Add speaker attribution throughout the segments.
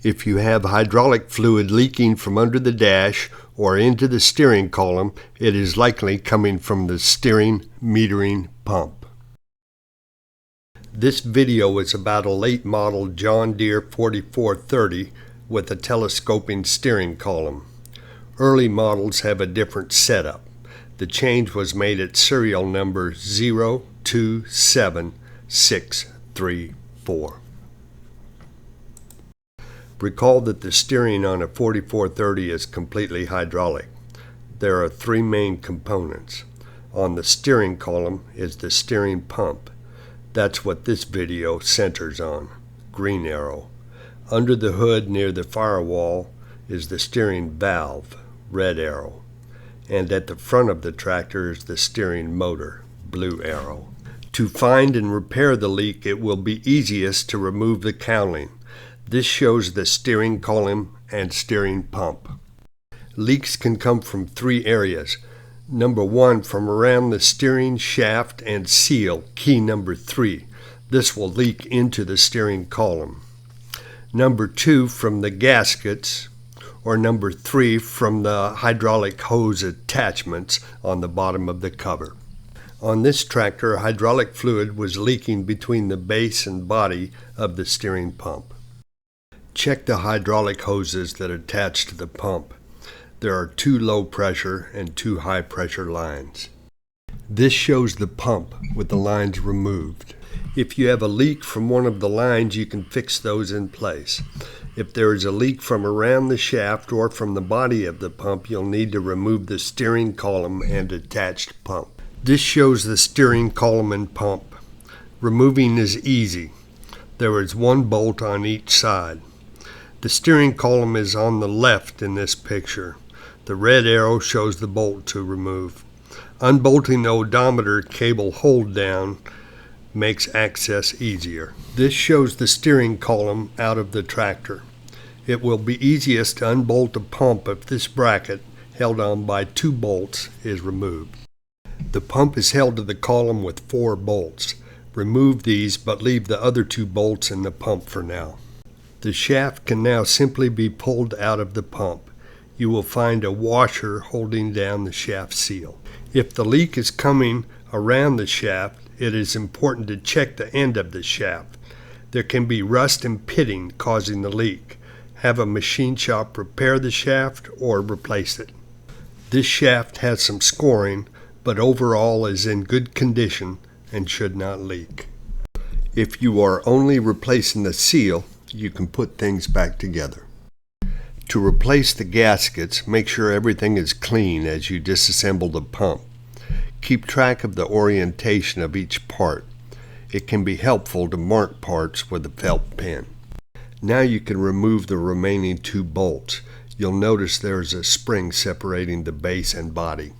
Speaker 1: If you have hydraulic fluid leaking from under the dash or into the steering column, it is likely coming from the steering metering pump. This video is about a late model John Deere 4430 with a telescoping steering column. Early models have a different setup. The change was made at serial number 027634. Recall that the steering on a 4430 is completely hydraulic. There are three main components. On the steering column is the steering pump. That's what this video centers on, green arrow. Under the hood near the firewall is the steering valve, red arrow. And at the front of the tractor is the steering motor, blue arrow. To find and repair the leak, it will be easiest to remove the cowling. This shows the steering column and steering pump. Leaks can come from three areas. Number one, from around the steering shaft and seal, key number 3. This will leak into the steering column. Number 2, from the gaskets, or number 3, from the hydraulic hose attachments on the bottom of the cover. On this tractor, hydraulic fluid was leaking between the base and body of the steering pump. Check the hydraulic hoses that attach to the pump. There are 2 low pressure and 2 high pressure lines. This shows the pump with the lines removed. If you have a leak from one of the lines, you can fix those in place. If there is a leak from around the shaft or from the body of the pump, you'll need to remove the steering column and attached pump. This shows the steering column and pump. Removing is easy. There is 1 bolt on each side. The steering column is on the left in this picture. The red arrow shows the bolt to remove. Unbolting the odometer cable hold down makes access easier. This shows the steering column out of the tractor. It will be easiest to unbolt the pump if this bracket, held on by 2 bolts, is removed. The pump is held to the column with 4 bolts. Remove these, but leave the other 2 bolts in the pump for now. The shaft can now simply be pulled out of the pump. You will find a washer holding down the shaft seal. If the leak is coming around the shaft, it is important to check the end of the shaft. There can be rust and pitting causing the leak. Have a machine shop repair the shaft or replace it. This shaft has some scoring, but overall is in good condition and should not leak. If you are only replacing the seal, you can put things back together. To replace the gaskets, make sure everything is clean as you disassemble the pump. Keep track of the orientation of each part. It can be helpful to mark parts with a felt pen. Now you can remove the remaining 2 bolts. You'll notice there is a spring separating the base and body.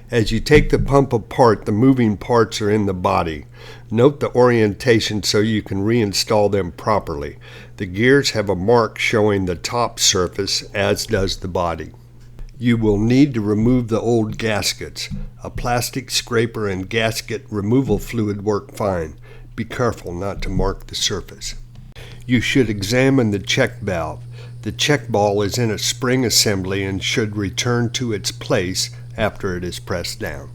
Speaker 1: As you take the pump apart, the moving parts are in the body. Note the orientation so you can reinstall them properly. The gears have a mark showing the top surface, as does the body. You will need to remove the old gaskets. A plastic scraper and gasket removal fluid work fine. Be careful not to mark the surface. You should examine the check valve. The check ball is in a spring assembly and should return to its place after it is pressed down.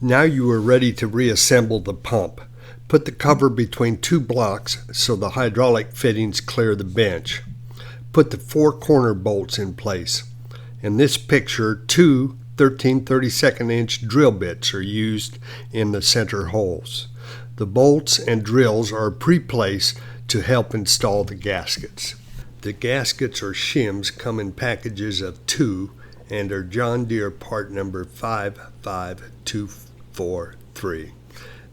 Speaker 1: Now you are ready to reassemble the pump. Put the cover between 2 blocks so the hydraulic fittings clear the bench. Put the 4 corner bolts in place. In this picture, 2 13/32" drill bits are used in the center holes. The bolts and drills are pre-placed to help install the gaskets. The gaskets or shims come in packages of 2 and are John Deere part number 55243.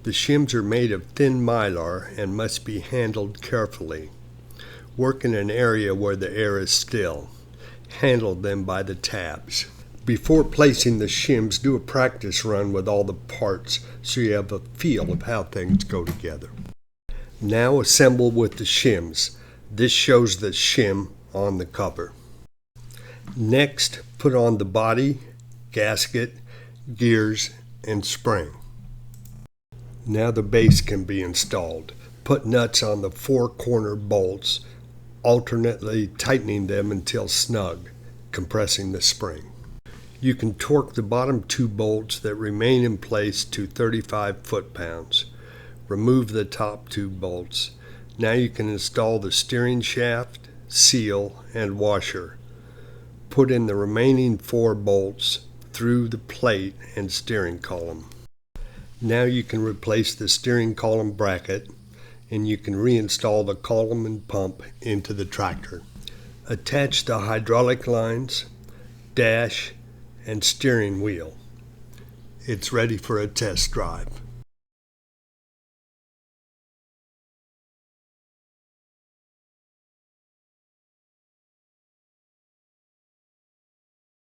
Speaker 1: The shims are made of thin mylar and must be handled carefully. Work in an area where the air is still. Handle them by the tabs. Before placing the shims, do a practice run with all the parts so you have a feel of how things go together. Now assemble with the shims. This shows the shim on the cover. Next, put on the body, gasket, gears, and spring. Now the base can be installed. Put nuts on the 4 corner bolts, alternately tightening them until snug, compressing the spring. You can torque the bottom 2 bolts that remain in place to 35 foot-pounds. Remove the top 2 bolts. Now you can install the steering shaft, seal, and washer. Put in the remaining 4 bolts through the plate and steering column. Now you can replace the steering column bracket, and you can reinstall the column and pump into the tractor. Attach the hydraulic lines, dash, and steering wheel. It's ready for a test drive.